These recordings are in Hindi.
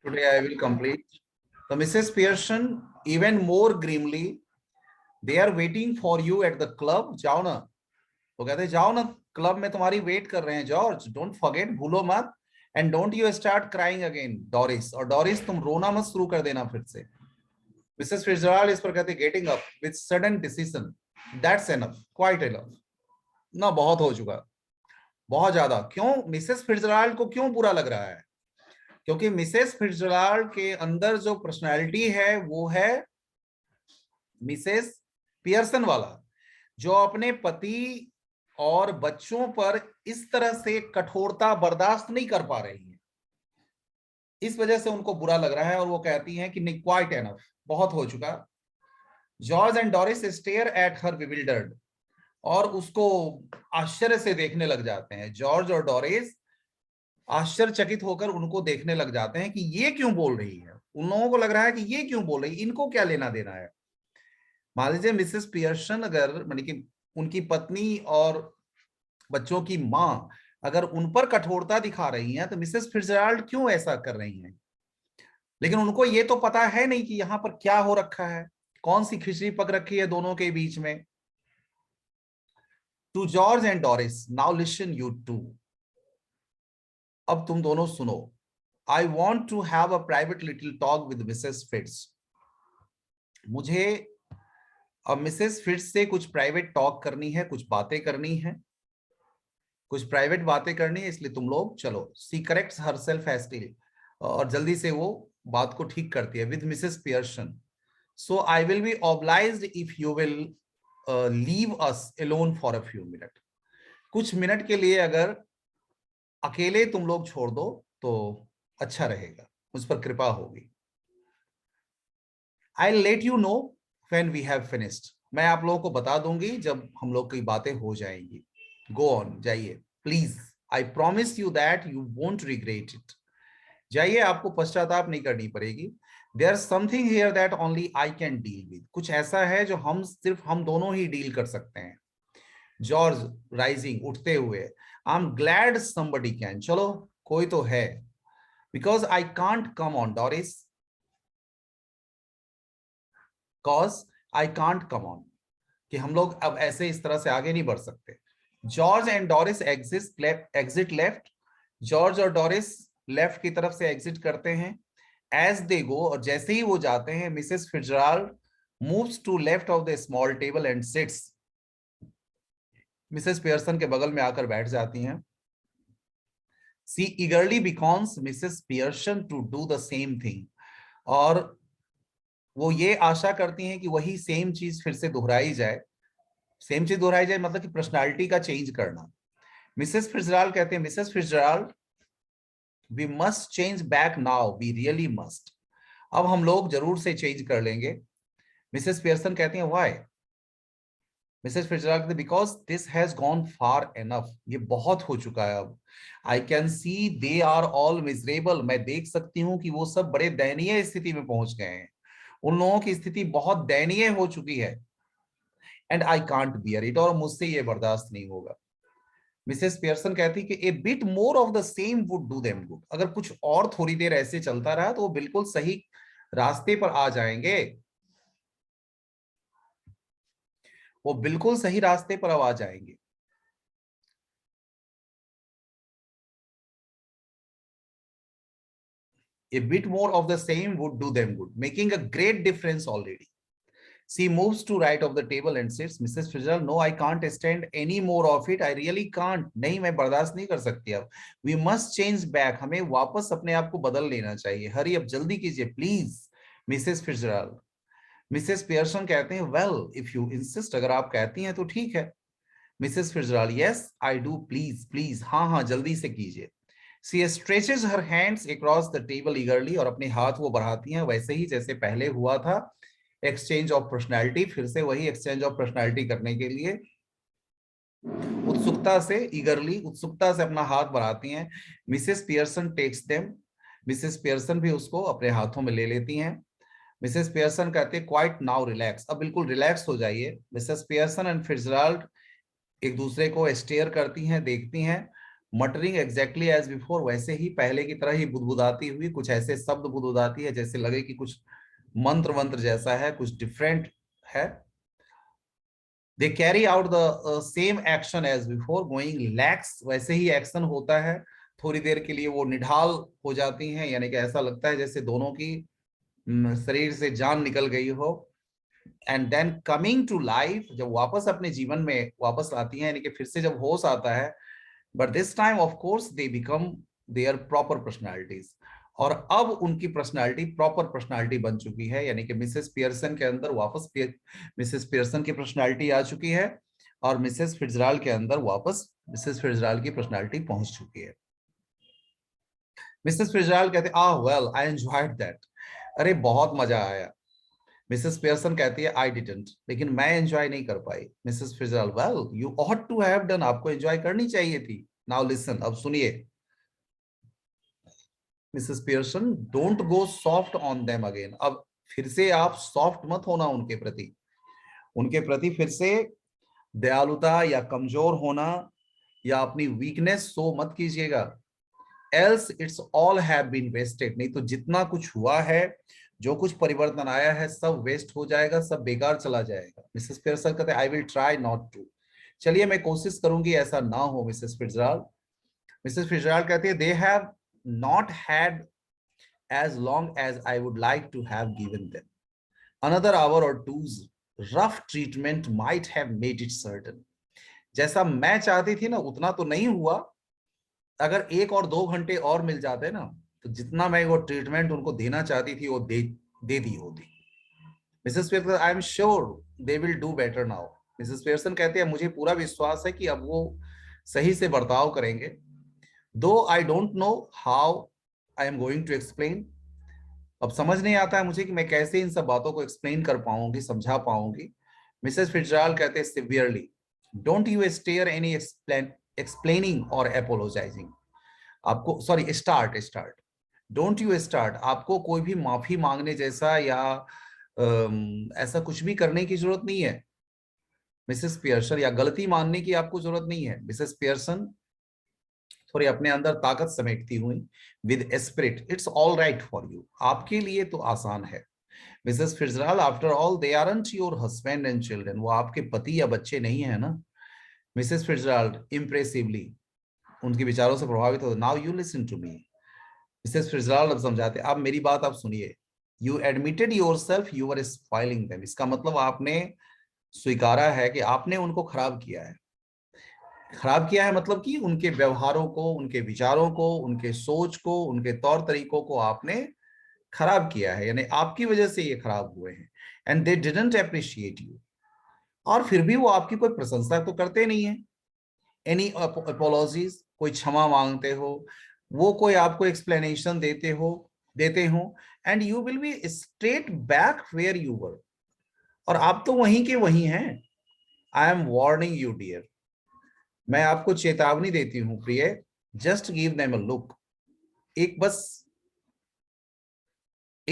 Today I will complete. So Mrs. Pearson, even more grimly, they are waiting for you at the club. जाओ ना, वो कहते हैं जाओ ना, क्लब में तुम्हारी वेट कर रहे हैं जॉर्ज. डोंट फॉरगेट, भूलो मत. And don't you start crying again Doris. और डोरिस तुम रोना मत शुरू कर देना फिर से. मिसेस फिट्जराल्ड इस पर कहते हैं getting up with sudden decision. That's enough, quite enough. ना बहुत हो चुका, बहुत ज्यादा. क्यों मिसेस फिट्जराल्ड को क्यों बुरा लग रहा है? क्योंकि मिसेस फिट्जराल्ड के अंदर जो पर्सनालिटी है वो है मिसेस पियर्सन वाला, जो अपने पति और बच्चों पर इस तरह से कठोरता बर्दाश्त नहीं कर पा रही है. इस वजह से उनको बुरा लग रहा है और वो कहती हैं कि नहीं, क्वाइट एनफ, बहुत हो चुका. George and Doris stare at her bewildered. और उसको आश्चर्य से देखने लग जाते हैं. जॉर्ज और डोरिस आश्चर्यचकित होकर उनको देखने लग जाते हैं कि ये क्यों बोल रही है. उन लोगों को लग रहा है कि ये क्यों बोल रही है, इनको क्या लेना देना है. मान लीजिए मिसेस पियर्सन अगर, मानी कि उनकी पत्नी और बच्चों की मां अगर उन पर कठोरता दिखा रही हैं, तो मिसेस फिट्जराल्ड क्यों ऐसा कर रही हैं? लेकिन उनको ये तो पता है नहीं कि यहां पर क्या हो रखा है, कौन सी खिचड़ी पक रखी है दोनों के बीच में. To George and Doris, now listen you two. अब तुम दोनों सुनो. I want to have a private little talk with Mrs Fitz. मुझे अब मिसेस फिट्स से कुछ प्राइवेट टॉक करनी है, कुछ बातें करनी है, कुछ प्राइवेट बातें करनी है. इसलिए तुम लोग चलो. सी करेक्ट्स हरसेल्फ हैस्टिली. और जल्दी से वो बात को ठीक करती है. With Mrs Pearson, so I will be obliged if you will leave us alone for a few minute. कुछ मिनट के लिए अगर अकेले तुम लोग छोड़ दो तो अच्छा रहेगा, मुझ पर कृपा होगी. I let you know when we have finished. मैं आप लोगों को बता दूंगी जब हम लोग की बातें हो जाएंगी. गो ऑन, जाइए please. I promise you that you won't regret it. जाइए, आपको पश्चाताप नहीं करनी पड़ेगी. There something here that only I can deal with. कुछ ऐसा है जो सिर्फ हम दोनों ही डील कर सकते हैं. जॉर्ज राइजिंग, उठते हुए. I am glad somebody can. चलो, कोई तो है. Because I can't come on Doris. Cause I can't come on, कि हम लोग अब ऐसे इस तरह से आगे नहीं बढ़ सकते. George and Doris exit left. George और डोरिस लेफ्ट की तरफ से एग्जिट करते हैं. एज दे गो, और जैसे ही वो जाते हैं, Mrs Fitzgerald moves to left of the small table and sits. Mrs Pearson के बगल में आकर बैठ जाती हैं. She eagerly beckons Mrs Pearson to do the same thing. और वो ये आशा करती हैं कि वही सेम चीज फिर से दोहराई जाए. सेम चीज दोहराई जाए मतलब कि पर्सनालिटी का चेंज करना. मिसेस फिट्जराल्ड कहते हैं, Mrs Fitzgerald, we must change back now, we really must. अब हम लोग जरूर से चेंज कर लेंगे. मिसेस पियर्सन कहती हैं, व्हाई? मिसेस फिट्जराल्ड कहते हैं, because this has gone far enough. ये बहुत हो चुका है अब. I can see they are all miserable. मैं देख सकती हूँ कि वो सब बड़े दयनीय स्थिति में पहुंच गए हैं. उन लोगों की स्थिति बहुत दयनीय हो चुकी है. And I can't bear it. और मुझसे ये बर्दाश्त नहीं होगा. मिसेस पियर्सन कहती कि ए bit more of the same would do them good. अगर कुछ और थोड़ी देर ऐसे चलता रहा तो वो बिल्कुल सही रास्ते पर आ जाएंगे. वो बिल्कुल सही रास्ते पर अब आ जाएंगे. A bit more of the same would do them good, making a great difference already. She moves to right of the table and sits. Mrs. Fitzgerald, no, I can't stand any more of it. I really can't. नहीं, मैं बर्दाश्त नहीं कर सकती अब. We must change back. हमें वापस अपने आप को बदल लेना चाहिए. Hurry up, जल्दी कीजिए, please. Mrs. Fitzgerald. Mrs. Pearson कहते हैं, well, if you insist, अगर आप कहती हैं तो ठीक है. Mrs. Fitzgerald, yes, I do, please, please. हाँ हाँ, जल्दी से कीजिए. She stretches her hands across the table eagerly. और अपने हाथ वो बढ़ाती हैं वैसे ही जैसे पहले हुआ था. एक्सचेंज ऑफ पर्सनालिटी, फिर से वही एक्सचेंज ऑफ पर्सनालिटी करने के लिए उत्सुकता से, ईगरली, उत्सुकता से अपना हाथ बढ़ाती हैं. Mrs Pearson takes them. Mrs Pearson भी उसको अपने हाथों में ले लेती हैं. मिसेस पियर्सन कहते हैं, क्वाइट नाउ रिलैक्स. अब बिल्कुल रिलैक्स हो जाइए. मिसेस पियर्सन एंड फिट्जराल्ड एक दूसरे को स्टेयर करती हैं, देखती हैं. मटरिंग एग्जैक्टली एज बिफोर, वैसे ही पहले की तरह ही बुदबुदाती हुई, कुछ ऐसे शब्द बुदबुदाती है जैसे लगे कि कुछ मंत्र मंत्र जैसा है, कुछ डिफरेंट है। They carry out the same action as before, going lax, वैसे ही एक्शन होता है, थोड़ी देर के लिए वो निढाल हो जाती हैं, यानी कि ऐसा लगता है जैसे दोनों की शरीर से जान निकल गई हो। And then coming to life, जब वापस अपने जीवन में वापस आती हैं, यानी कि फिर से जब होश आता है, but this time of course they become their proper personalities, और अब उनकी पर्सनालिटी प्रॉपर पर्सनालिटी बन चुकी है, यानी कि मिसेस पियर्सन के अंदर वापस मिसेस पियर्सन की पर्सनालिटी आ चुकी है, और मिसेस फिट्जराल्ड के अंदर वापस मिसेस फिट्जराल्ड की पर्सनालिटी पहुंच चुकी है। मिसेस फिट्जराल्ड कहते आह वेल आई एंजॉयड दैट, अरे बहुत मजा आया। मिसेस पियर्सन कहती है आई डिडंट, लेकिन मैं एंजॉय नहीं कर पाई। Mrs Fitzgerald well you ought to have done, आपको एंजॉय करनी चाहिए थी। नाउ लिसन, अब सुनिए। Mrs Pearson don't go soft on them again, अब फिर से आप सॉफ्ट मत होना उनके प्रति, उनके प्रति फिर से दयालुता या कमजोर होना या अपनी वीकनेस शो मत कीजिएगा। Else it's all have been wasted, नहीं तो जितना कुछ हुआ है, जो कुछ परिवर्तन आया है, सब वेस्ट हो जाएगा, सब बेकार चला जाएगा। मिसेस पियर्सन कहते I will try not to, चलिए मैं कोशिश करूंगी ऐसा ना हो मिसेस फिट्जराल्ड। मिसेस फिट्जराल्ड कहती है they have not had as long as I would like to have given them. Another hour or two's rough treatment might have made it certain. जैसा मैं चाहती थी ना उतना तो नहीं हुआ, अगर 1 और 2 घंटे और मिल जाते ना, तो जितना मैं वो ट्रीटमेंट उनको देना चाहती थी वो दे दी होती। Mrs Pearson I am sure they will do better now, Mrs Pearson कहते हैं मुझे पूरा विश्वास है कि अब वो सही से बर्ताव करेंगे। Though I don't know how I am going to explain, अब समझ नहीं आता है मुझे कि मैं कैसे इन सब बातों को एक्सप्लेन कर पाऊंगी, समझा पाऊंगी। मिसेस फिट्जराल्ड कहते हैं severely don't you stare any explaining और एपोलोजाइजिंग, आपको sorry start don't you start, आपको कोई भी माफी मांगने जैसा या ऐसा कुछ भी करने की जरूरत नहीं है मिसेस पियर्सन, या गलती मानने की आपको जरूरत नहीं है। मिसेस पियर्सन थोड़ी अपने अंदर ताकत समेटती हुई, with spirit it's all right for you, आपके लिए तो आसान है। Mrs Fitzgerald after all they aren't your husband and children, वो आपके पति या बच्चे नहीं है ना। मिसेस फिट्जराल्ड इम्प्रेसिवली, उनके विचारों से प्रभावित हो, now you listen to me. Mrs Fitzgerald अब समझाते, अब मेरी बात आप सुनिए। You admitted yourself you were spoiling them, इसका मतलब आपने स्वीकारा है कि आपने उनको खराब किया है। खराब किया है मतलब कि उनके व्यवहारों को, उनके विचारों को, उनके सोच को, उनके तौर तरीकों को आपने खराब किया है, यानी आपकी वजह से ये खराब हुए हैं। And they didn't appreciate you, और फिर भी वो आपकी कोई प्रशंसा तो करते नहीं है। एनी अपोलॉजीज, कोई क्षमा मांगते हो, वो कोई आपको एक्सप्लेनेशन देते हो, and you will be straight back where you were, और आप तो वहीं के वहीं हैं। I am warning you dear, मैं आपको चेतावनी देती हूं प्रिय, just give them a look, एक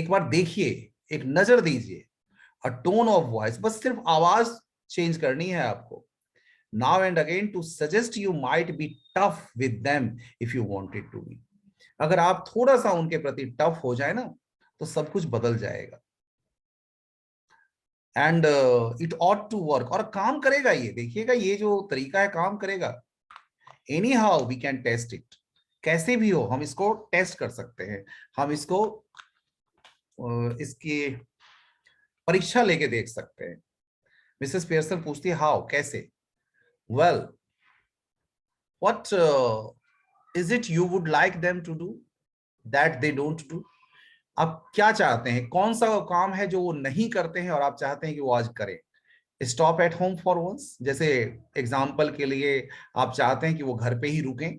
बार देखिए, एक नजर दीजिए। अ टोन ऑफ वॉइस, बस सिर्फ आवाज चेंज करनी है आपको। Now and again to suggest you might be tough with them if you wanted to be, अगर आप थोड़ा सा उनके प्रति टफ हो जाए ना तो सब कुछ बदल जाएगा। And it ought to work, और काम करेगा, ये देखिएगा ये जो तरीका है काम करेगा। Anyhow we can test it, कैसे भी हो हम इसको टेस्ट कर सकते हैं, हम इसको इसकी परीक्षा लेके देख सकते हैं। मिसेस पियर्सन पूछती है हाउ, कैसे। Well what is it you would like them to do that they don't do, आप क्या चाहते हैं, कौन सा वो काम है जो वो नहीं करते हैं और आप चाहते हैं कि वो आज करें। Stop at home for once, जैसे एग्जाम्पल के लिए आप चाहते हैं कि वो घर पे ही रुकें।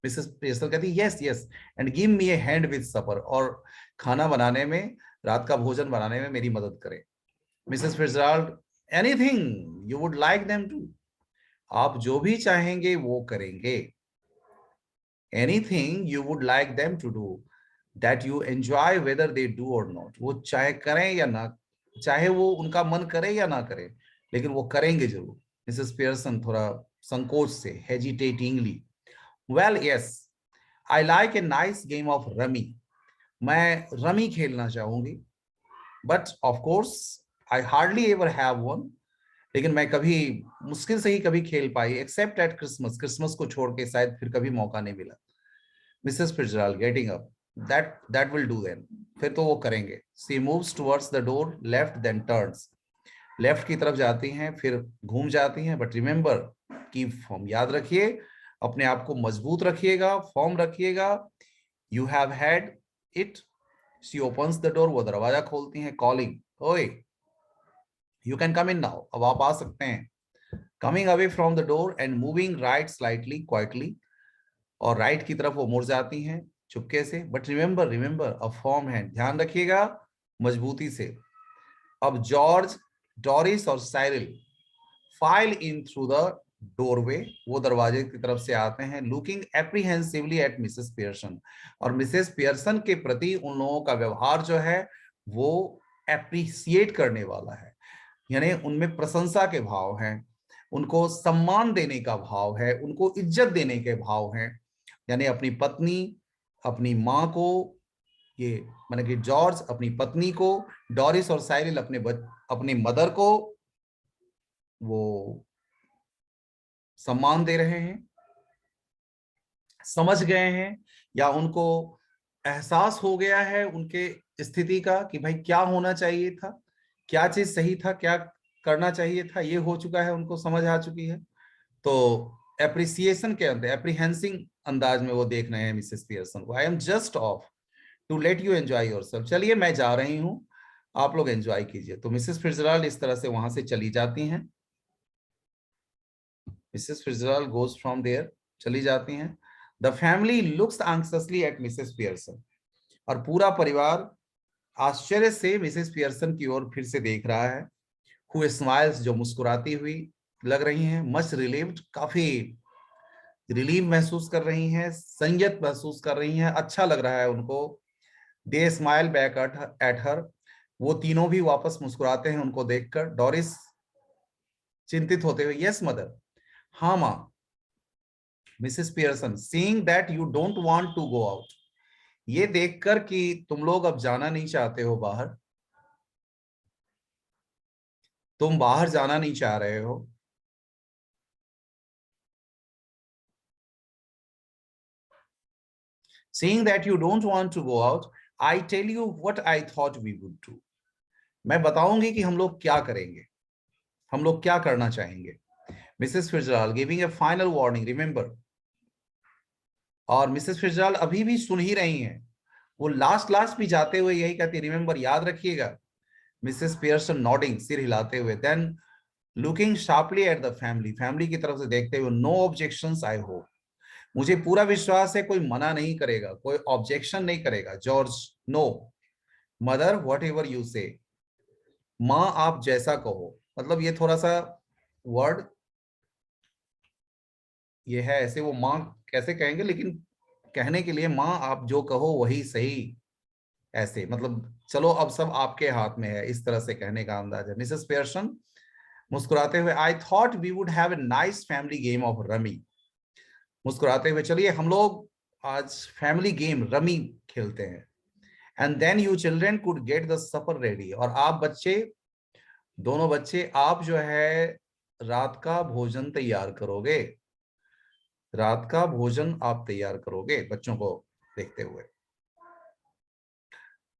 मिसेस पियर्सन कहती है yes yes, and give me a hand with supper, और खाना बनाने में, रात का भोजन बनाने में मेरी मदद करें। Mrs Fitzgerald anything you would like them to, आप जो भी चाहेंगे वो करेंगे। Anything you would like them to do that you enjoy whether they do or not, वो चाहे करें या ना, चाहे वो उनका मन करे या ना करे, लेकिन वो करेंगे जरूर। मिसेस पियर्सन थोड़ा संकोच से, hesitatingly, well yes, I like a nice game of rummy. मैं रमी खेलना चाहूंगी, but of course I hardly ever have one. लेकिन मैं कभी, मुश्किल से ही कभी खेल पाई, एक्सेप्ट एट क्रिसमस। क्रिसमस को छोड़ के शायद फिर कभी मौका नहीं मिला। Mrs Fitzgerald getting up, that will do then. फिर तो वो करेंगे। She moves towards the door, left then turns. Left की तरफ जाती हैं, फिर घूम जाती हैं। बट रिमेंबर, कीप फॉर्म, याद रखिए, अपने आप को मजबूत रखिएगा, फॉर्म रखिएगा। You have had it. She opens the door, वो दरवाजा खोलती हैं, कॉलिंग, ओए you can come in now, अब आप आ सकते हैं। Coming away from the door and moving right slightly quietly, और राइट की तरफ वो मुड़ जाती हैं चुपके से। But remember, remember a form hand, ध्यान रखिएगा मजबूती से। अब जॉर्ज, डोरिस और Cyril file in through the doorway, वो दरवाजे की तरफ से आते हैं, लुकिंग एप्रीहेंसिवली एट मिसेस पियर्सन। और मिसेस पियर्सन के प्रति उन लोगों का व्यवहार जो है वो एप्रिसिएट करने वाला है, यानी उनमें प्रशंसा के भाव हैं, उनको सम्मान देने का भाव है, उनको इज्जत देने के भाव हैं। यानी अपनी पत्नी, अपनी माँ को, ये माने कि जॉर्ज अपनी पत्नी को, डोरिस और साइरिल अपनी मदर को वो सम्मान दे रहे हैं, समझ गए हैं, या उनको एहसास हो गया है उनके स्थिति का कि भाई क्या होना चाहिए था, क्या चीज सही था, क्या करना चाहिए था, ये हो चुका है, उनको समझ आ चुकी है। तो एप्रिसिएशन के अंदर, एप्रीहेंसिंग अंदाज में वो देख रहे हैं मिसेस पियर्सन को। I am just off to let you enjoy yourself, चलिए मैं जा रही हूं, आप लोग एंजॉय कीजिए। तो मिसेस फिट्जराल्ड इस तरह से वहां से चली जाती हैं। Mrs Fitzgerald goes from there, चली जाती हैं। The family looks anxiously at Mrs Pearson, और पूरा परिवार आश्चर्य से मिसेस पियर्सन की ओर फिर से देख रहा है। हु स्माइल्स, जो मुस्कुराती हुई लग रही हैं, मच रिलीव्ड, काफी रिलीव महसूस कर रही हैं, संयत महसूस कर रही हैं, अच्छा लग रहा है उनको। दे स्माइल बैक एट हर, वो तीनों भी वापस मुस्कुराते हैं उनको देखकर। डोरिस चिंतित होते हुए, यस मदर, हाँ माँ। Mrs Pearson, seeing that you don't want to go out, ये देखकर कि तुम लोग अब जाना नहीं चाहते हो बाहर, तुम बाहर जाना नहीं चाह रहे हो। Seeing that you don't want to go out, I tell you what I thought we would do. मैं बताऊंगी कि हम लोग क्या करेंगे, हम लोग क्या करना चाहेंगे। Mrs Fitzgerald giving A final warning, remember. और मिसेस फिट्जराल्ड अभी भी सुन ही रही हैं, वो लास्ट लास्ट भी जाते हुए यही कहती, रिमेंबर, याद रखिएगा। मिसेस पियर्सन नॉडिंग, सिर हिलाते हुए। Then looking sharply at the family, family की तरफ से देखते हुए, नो ऑब्जेक्शंस आई होप, मुझे पूरा विश्वास है कोई मना नहीं करेगा, कोई ऑब्जेक्शन नहीं करेगा। George, no mother, whatever you say, माँ आप जैसा कहो। मतलब ये थोड़ा सा वर्ड ये है ऐसे, वो माँ कैसे कहेंगे, लेकिन कहने के लिए माँ आप जो कहो वही सही, ऐसे मतलब चलो अब सब आपके हाथ में है, इस तरह से कहने का अंदाज है। मिसेस पियर्सन मुस्कुराते हुए, I thought we would have a nice family game of rummy, मुस्कुराते हुए, चलिए हम लोग आज फैमिली गेम रमी खेलते हैं। And then you children could get the supper ready, और आप बच्चे, दोनों बच्चे, आप जो है रात का भोजन तैयार करोगे, रात का भोजन आप तैयार करोगे बच्चों को देखते हुए।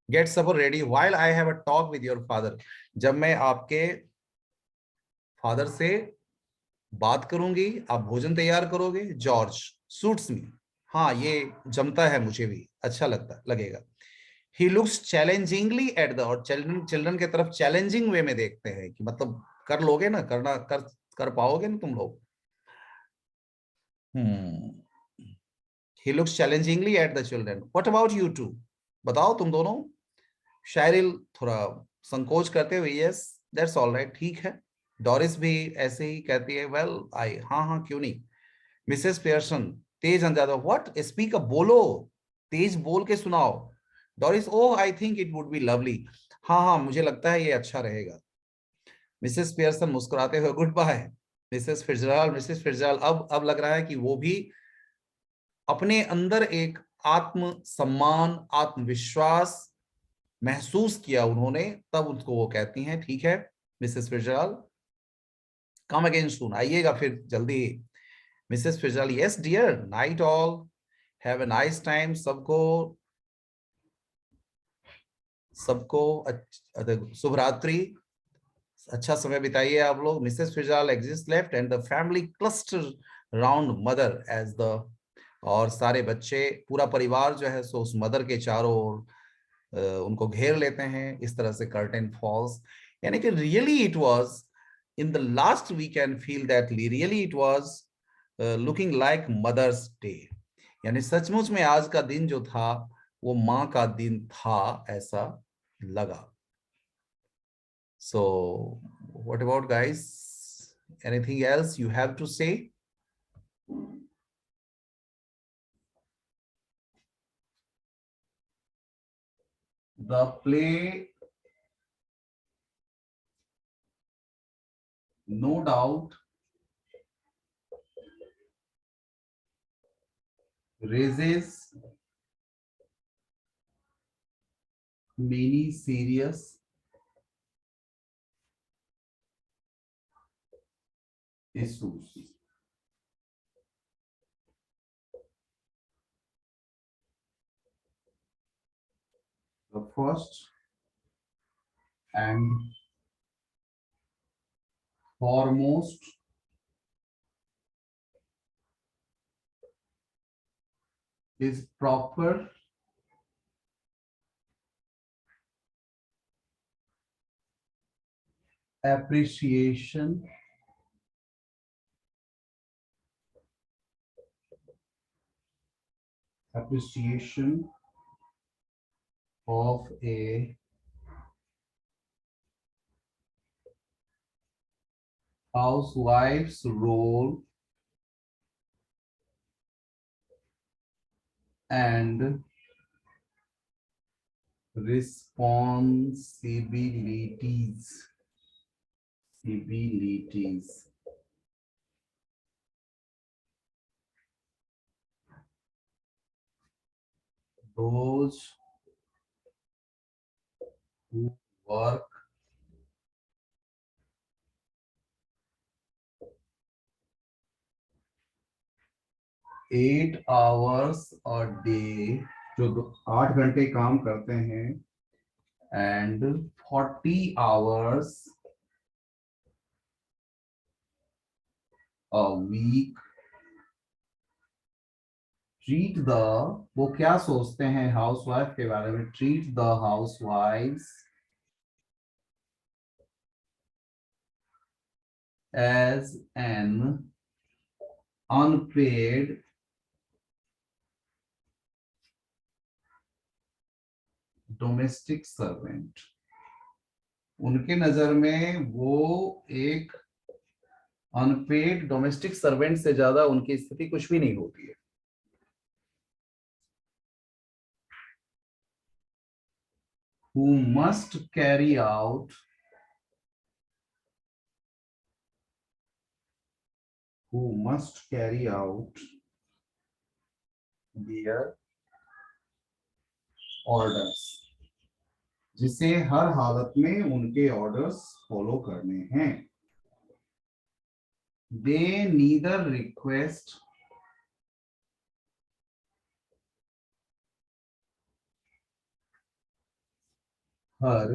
Get supper ready while I have a talk with your father, जब मैं आपके फादर से बात करूंगी आप भोजन तैयार करोगे। जॉर्ज, सूट्स मी, हाँ ये जमता है, मुझे भी अच्छा लगेगा। ही लुक्स चैलेंजिंगली एट द, और चिल्ड्रन चिल्ड्रन के तरफ चैलेंजिंग वे में देखते हैं कि मतलब कर लोगे ना, कर पाओगे ना तुम लोग। He looks challengingly at the children, what about you two, बताओ तुम दोनों। शायरिल थोड़ा संकोच करते हुए, यस दैट्स ऑल राइट, ठीक है। डोरिस भी ऐसे ही कहती है, वेल आई, हाँ हाँ क्यों नहीं। मिसेस पियर्सन तेज अंदाज, व्हाट स्पीक अप, बोलो, तेज बोल के सुनाओ। Doris, oh I think it would be lovely, हाँ हाँ मुझे लगता है ये अच्छा रहेगा। मिसेस पियर्सन मुस्कुराते हुए, good by Mrs Fitzgerald. Mrs Fitzgerald अब लग रहा है कि वो भी अपने अंदर एक आत्म सम्मान, आत्मविश्वास महसूस किया उन्होंने, तब उसको वो कहती हैं ठीक है मिसेस फिजरल, कम अगेन सून, आइएगा फिर जल्दी। Mrs Fitzgerald, yes dear, night all, have a nice time, सबको सबको शुभ रात्रि, अच्छा समय बिताइए आप लोग। Mrs Fitzgerald exits left and the family cluster round mother as the, और सारे बच्चे, पूरा परिवार जो है सो उस मदर के चारों ओर उनको घेर लेते हैं। इस तरह से कर्टेन फॉल्स, यानी कि really it was in the last we can feel that really it was looking like Mother's Day, यानी सचमुच में आज का दिन जो था वो माँ का दिन था, ऐसा लगा। So what about guys? Anything else you have to say? The play, no doubt, raises many serious issues. The first and foremost is proper appreciation of a housewife's role and responsibilities. Those who work 8 hours a day, जो 8 घंटे काम करते हैं, and 40 hours a week, treat the, वो क्या सोचते हैं हाउसवाइफ के बारे में, treat the housewives as an unpaid domestic servant. उनके नजर में वो एक अनपेड डोमेस्टिक सर्वेंट से ज्यादा उनकी स्थिति कुछ भी नहीं होती है। who must carry out their orders, जिसे हर हालत में उनके ऑर्डर्स फॉलो करने हैं। They neither request her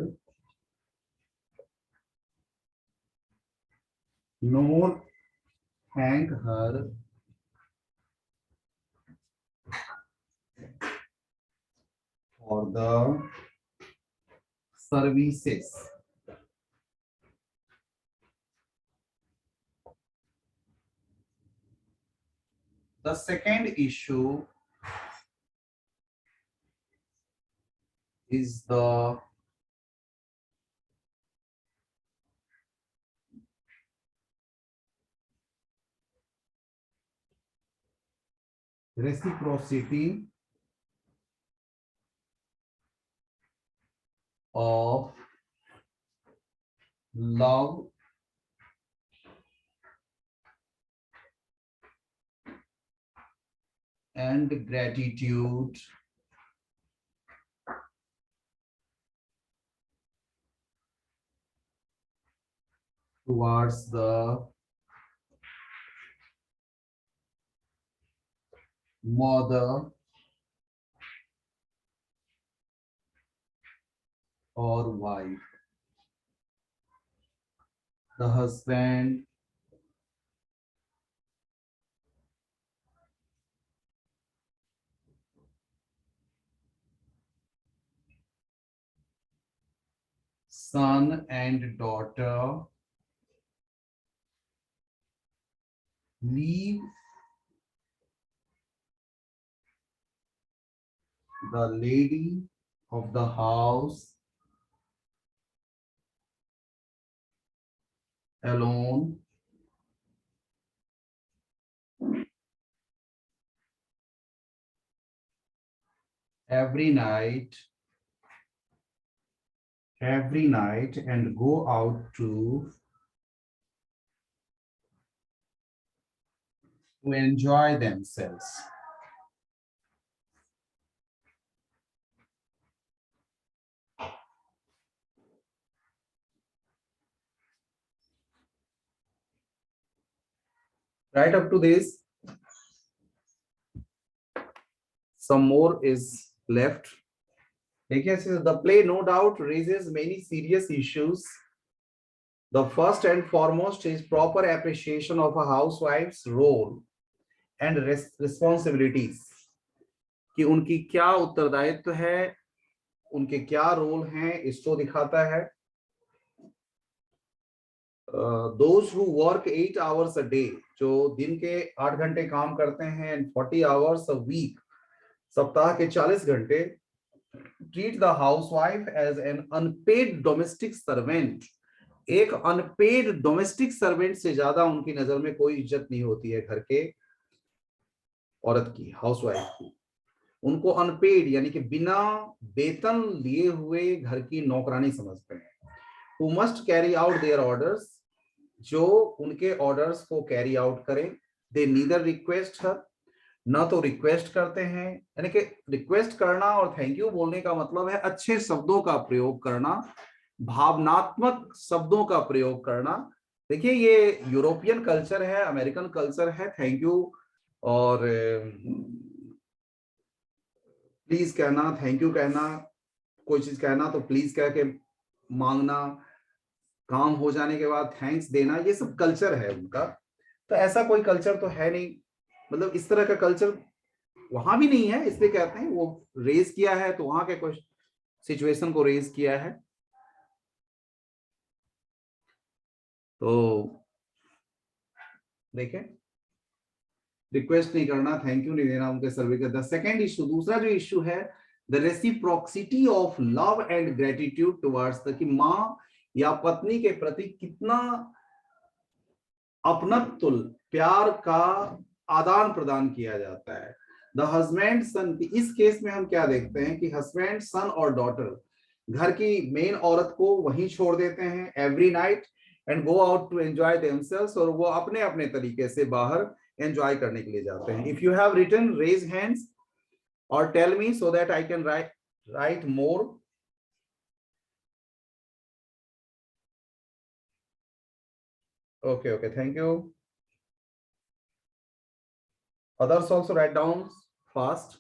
nor thank her for the services The second issue is the reciprocity of love and gratitude towards the mother or wife, the husband, son and daughter leave the lady of the house alone every night and go out to enjoy themselves. Right up to this, some more is left. The play no doubt raises many serious issues. The first and foremost is proper appreciation of a housewife's role and responsibilities, कि उनकी क्या उत्तरदायित्व है, उनके क्या रोल हैं, इसको दिखाता है. Those who work 8 hours a day, जो दिन के 8 घंटे काम करते हैं, and 40 hours a week, सप्ताह के 40 घंटे, treat the housewife as an unpaid domestic servant. एक अनपेड डोमेस्टिक सर्वेंट से ज्यादा उनकी नजर में कोई इज्जत नहीं होती है घर के औरत की, हाउसवाइफ की. उनको अनपेड यानी कि बिना वेतन लिए हुए घर की नौकरानी समझते हैं. Who must carry out their orders, जो उनके ऑर्डर्स को कैरी आउट करें. They neither request her, ना तो रिक्वेस्ट करते हैं. यानी कि रिक्वेस्ट करना और थैंक यू बोलने का मतलब है अच्छे शब्दों का प्रयोग करना, भावनात्मक शब्दों का प्रयोग करना. देखिए ये यूरोपियन कल्चर है, अमेरिकन कल्चर है. थैंक यू और प्लीज कहना, थैंक यू कहना, कोई चीज कहना तो प्लीज कह के मांगना, काम हो जाने के बाद थैंक्स देना, ये सब कल्चर है उनका. तो ऐसा कोई कल्चर तो है नहीं, मतलब इस तरह का कल्चर वहां भी नहीं है. इसलिए कहते हैं वो रेज किया है तो वहां के कुछ सिचुएशन को रेज किया है. तो देखें, रिक्वेस्ट नहीं करना, थैंक यू नहीं देना उनके सर्वे का. द सेकेंड इशू, दूसरा जो इशू है, the reciprocity of love and gratitude towards the, कि माँ या पत्नी के प्रति कितना अपनत्व, प्यार का आदान प्रदान किया जाता है. द हस्बैंड सन, इस केस में हम क्या देखते हैं कि हस्बैंड, सन और डॉटर घर की मेन औरत को वहीं छोड़ देते हैं every night and go out to enjoy themselves, और वो अपने अपने तरीके से बाहर एंजॉय करने के लिए जाते हैं. If you have written, raise hands और tell me so that I can write more. Okay, okay, thank you. Others also write down fast.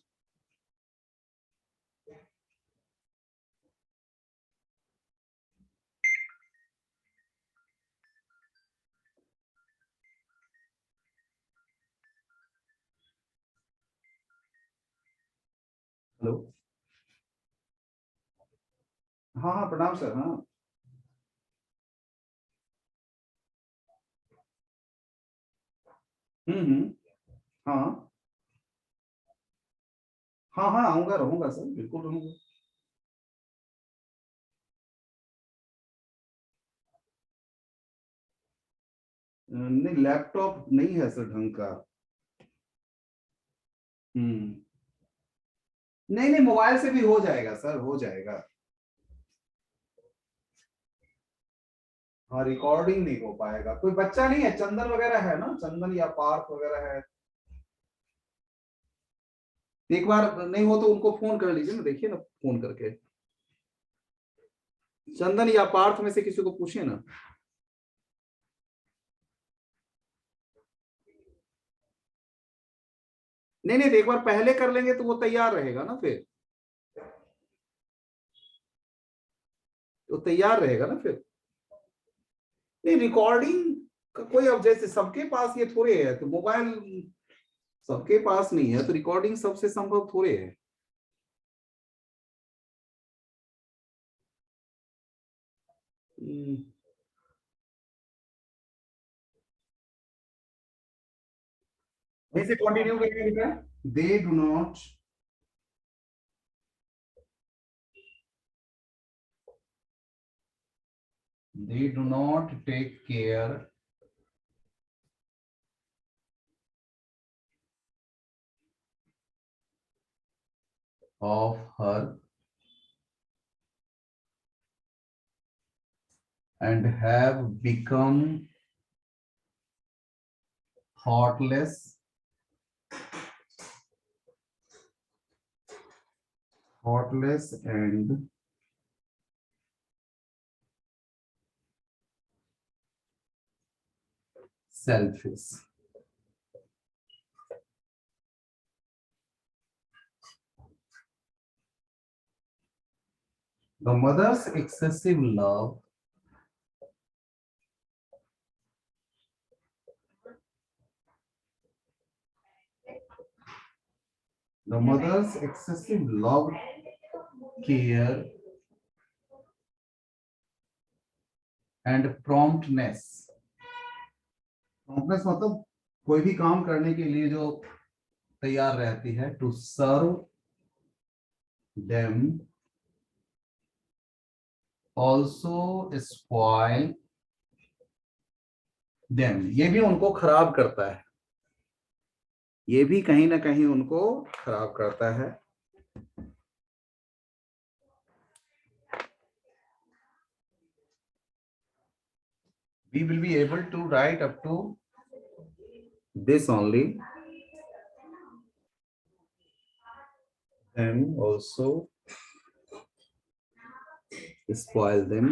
Hello, हाँ हाँ प्रणाम सर. हाँ हाँ हाँ हाँ आऊंगा, रहूंगा सर, बिल्कुल रहूंगा. नहीं लैपटॉप नहीं है सर ढंग का. हम्म नहीं नहीं, मोबाइल से भी हो जाएगा सर, हो जाएगा. हाँ रिकॉर्डिंग नहीं हो पाएगा. कोई बच्चा नहीं है, चंदन वगैरह है ना, चंदन या पार्थ वगैरह है. एक बार नहीं हो तो उनको फोन कर लीजिए ना, देखिए ना फोन करके, चंदन या पार्थ में से किसी को पूछिए ना। नहीं नहीं, तो एक बार पहले कर लेंगे तो वो तैयार रहेगा ना, फिर तो तैयार रहेगा ना फिर। नहीं, रिकॉर्डिंग का कोई, अब जैसे सबके पास ये थोड़े है, तो मोबाइल सबके पास नहीं है तो रिकॉर्डिंग सबसे संभव थोड़े है। वैसे कंटिन्यू करेंगे बेटा। They do not take care of her and have become thoughtless and selfish. The mother's excessive love care and promptness मतलब कोई भी काम करने के लिए जो तैयार रहती है, to serve them also spoil them, ये भी उनको खराब करता है, ये भी कहीं ना कहीं उनको खराब करता है। We will be able to write up to this only, and also spoil them.